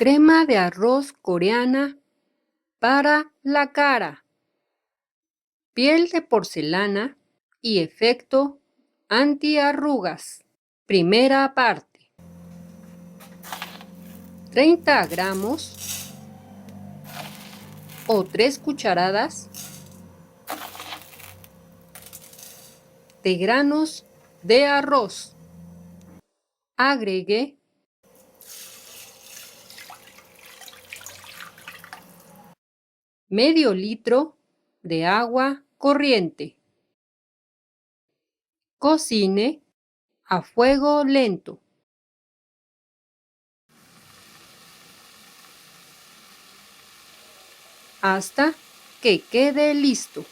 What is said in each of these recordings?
Crema de arroz coreana para la cara. Piel de porcelana y efecto antiarrugas. Primera parte. 30 gramos o 3 cucharadas de granos de arroz. Agregue medio litro de agua corriente. Cocine a fuego lento. Hasta que quede listo.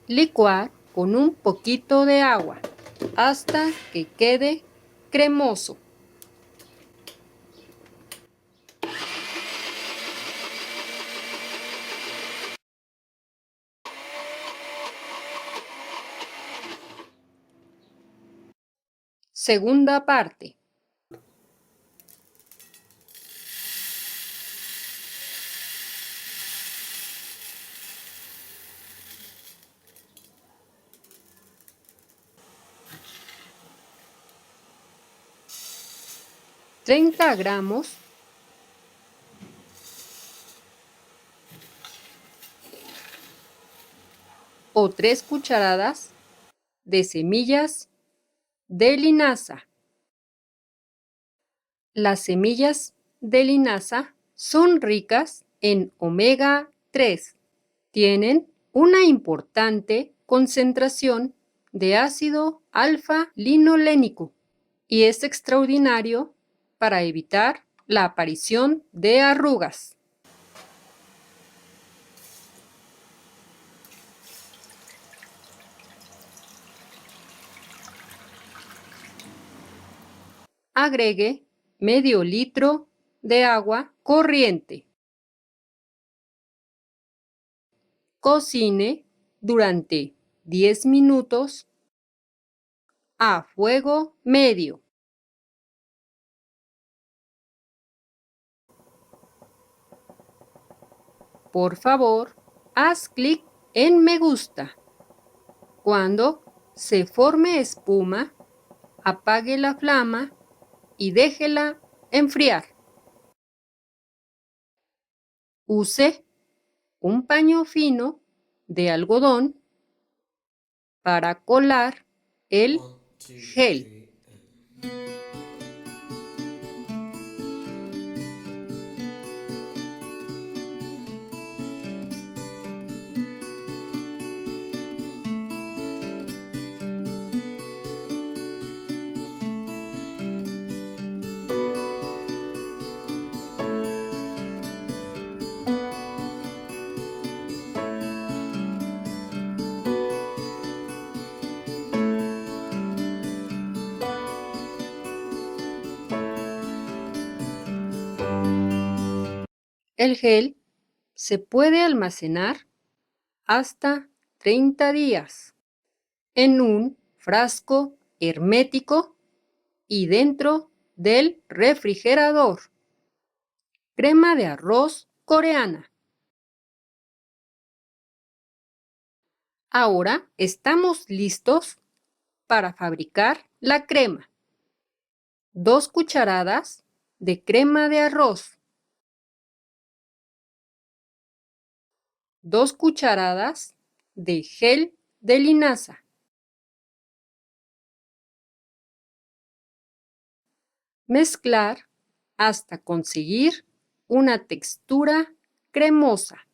Licuar con un poquito de agua hasta que quede cremoso. Segunda parte. Treinta gramos o 3 cucharadas de semillas de linaza. Las semillas de linaza son ricas en omega 3. Tienen una importante concentración de ácido alfa-linolénico y es extraordinario para evitar la aparición de arrugas. Agregue medio litro de agua corriente. Cocine durante 10 minutos a fuego medio. Por favor, haz clic en me gusta. Cuando se forme espuma, apague la flama y déjela enfriar. Use un paño fino de algodón para colar el gel. El gel se puede almacenar hasta 30 días en un frasco hermético y dentro del refrigerador. Crema de arroz coreana. Ahora estamos listos para fabricar la crema. 2 cucharadas de crema de arroz. 2 cucharadas de gel de linaza. Mezclar hasta conseguir una textura cremosa.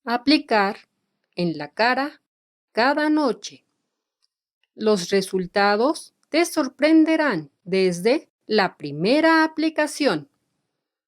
Aplicar en la cara cada noche. Los resultados te sorprenderán desde la primera aplicación.